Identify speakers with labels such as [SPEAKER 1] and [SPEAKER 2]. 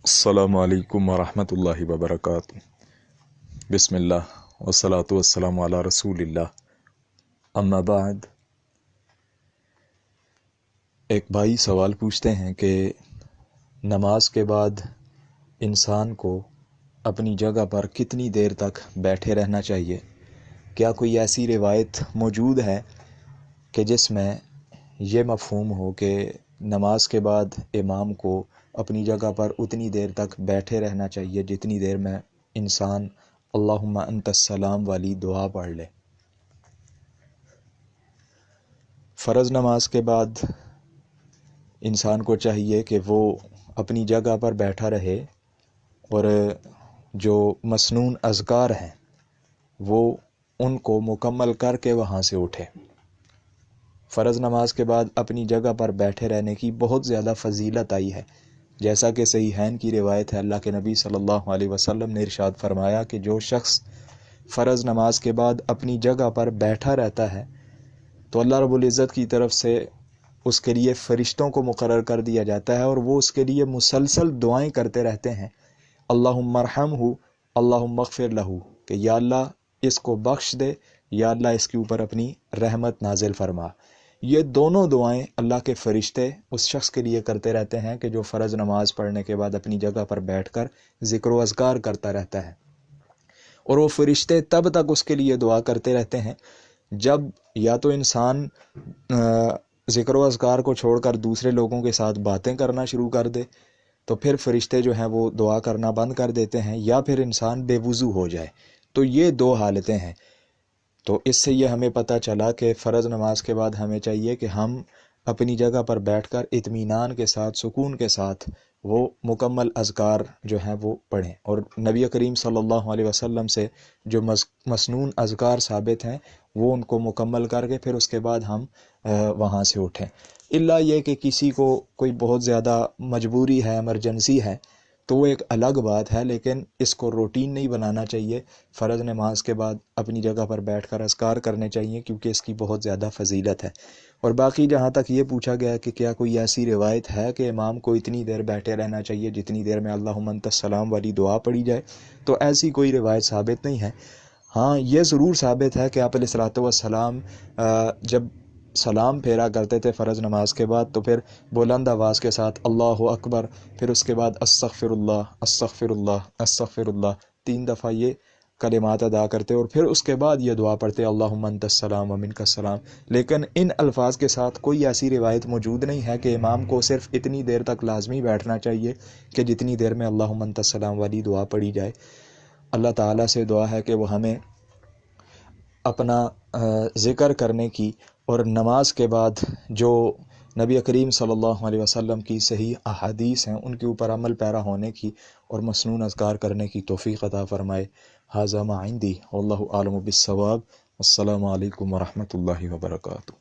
[SPEAKER 1] السلام علیکم ورحمۃ اللہ وبرکاتہ۔ بسم اللہ والصلاۃ والسلام علی رسول اللہ، اما بعد۔ ایک بھائی سوال پوچھتے ہیں کہ نماز کے بعد انسان کو اپنی جگہ پر کتنی دیر تک بیٹھے رہنا چاہیے؟ کیا کوئی ایسی روایت موجود ہے کہ جس میں یہ مفہوم ہو کہ نماز کے بعد امام کو اپنی جگہ پر اتنی دیر تک بیٹھے رہنا چاہیے جتنی دیر میں انسان اللہم انت السلام والی دعا پڑھ لے؟ فرض نماز کے بعد انسان کو چاہیے کہ وہ اپنی جگہ پر بیٹھا رہے اور جو مسنون اذکار ہیں وہ ان کو مکمل کر کے وہاں سے اٹھے۔ فرض نماز کے بعد اپنی جگہ پر بیٹھے رہنے کی بہت زیادہ فضیلت آئی ہے، جیسا کہ صحیحین کی روایت ہے۔ اللہ کے نبی صلی اللہ علیہ وسلم نے ارشاد فرمایا کہ جو شخص فرض نماز کے بعد اپنی جگہ پر بیٹھا رہتا ہے تو اللہ رب العزت کی طرف سے اس کے لیے فرشتوں کو مقرر کر دیا جاتا ہے اور وہ اس کے لیے مسلسل دعائیں کرتے رہتے ہیں، اللہم ارحمہ اللہم اغفر لہ، کہ یا اللہ اس کو بخش دے، یا اللہ اس کے اوپر اپنی رحمت نازل فرما۔ یہ دونوں دعائیں اللہ کے فرشتے اس شخص کے لیے کرتے رہتے ہیں کہ جو فرض نماز پڑھنے کے بعد اپنی جگہ پر بیٹھ کر ذکر و اذکار کرتا رہتا ہے، اور وہ فرشتے تب تک اس کے لیے دعا کرتے رہتے ہیں جب یا تو انسان ذکر و اذکار کو چھوڑ کر دوسرے لوگوں کے ساتھ باتیں کرنا شروع کر دے تو پھر فرشتے جو ہیں وہ دعا کرنا بند کر دیتے ہیں، یا پھر انسان بے وضو ہو جائے۔ تو یہ دو حالتیں ہیں۔ تو اس سے یہ ہمیں پتہ چلا کہ فرض نماز کے بعد ہمیں چاہیے کہ ہم اپنی جگہ پر بیٹھ کر اطمینان کے ساتھ، سکون کے ساتھ وہ مکمل اذکار جو ہیں وہ پڑھیں، اور نبی کریم صلی اللہ علیہ وسلم سے جو مسنون اذکار ثابت ہیں وہ ان کو مکمل کر کے پھر اس کے بعد ہم وہاں سے اٹھیں۔ الا یہ کہ کسی کو کوئی بہت زیادہ مجبوری ہے، ایمرجنسی ہے، تو وہ ایک الگ بات ہے، لیکن اس کو روٹین نہیں بنانا چاہیے۔ فرض نماز کے بعد اپنی جگہ پر بیٹھ کر اذکار کرنے چاہیے کیونکہ اس کی بہت زیادہ فضیلت ہے۔ اور باقی جہاں تک یہ پوچھا گیا کہ کیا کوئی ایسی روایت ہے کہ امام کو اتنی دیر بیٹھے رہنا چاہیے جتنی دیر میں اللہم انت السلام والی دعا پڑھی جائے، تو ایسی کوئی روایت ثابت نہیں ہے۔ ہاں یہ ضرور ثابت ہے کہ آپ علیہ الصلوۃ والسلام جب سلام پھیرا کرتے تھے فرض نماز کے بعد تو پھر بلند آواز کے ساتھ اللہ اکبر، پھر اس کے بعد استغفر اللہ استغفر اللہ استغفر اللہ 3 دفعہ یہ کلمات ادا کرتے اور پھر اس کے بعد یہ دعا پڑھتے اللہم انت السلام و منک السلام۔ لیکن ان الفاظ کے ساتھ کوئی ایسی روایت موجود نہیں ہے کہ امام کو صرف اتنی دیر تک لازمی بیٹھنا چاہیے کہ جتنی دیر میں اللہم انت السلام والی دعا پڑھی جائے۔ اللہ تعالیٰ سے دعا ہے کہ وہ ہمیں اپنا ذکر کرنے کی اور نماز کے بعد جو نبی کریم صلی اللہ علیہ وسلم کی صحیح احادیث ہیں ان کے اوپر عمل پیرا ہونے کی اور مسنون اذکار کرنے کی توفیق عطا فرمائے۔ ھذا ما عندی واللہ اعلم بالصواب۔ السلام علیکم ورحمۃ اللہ وبرکاتہ۔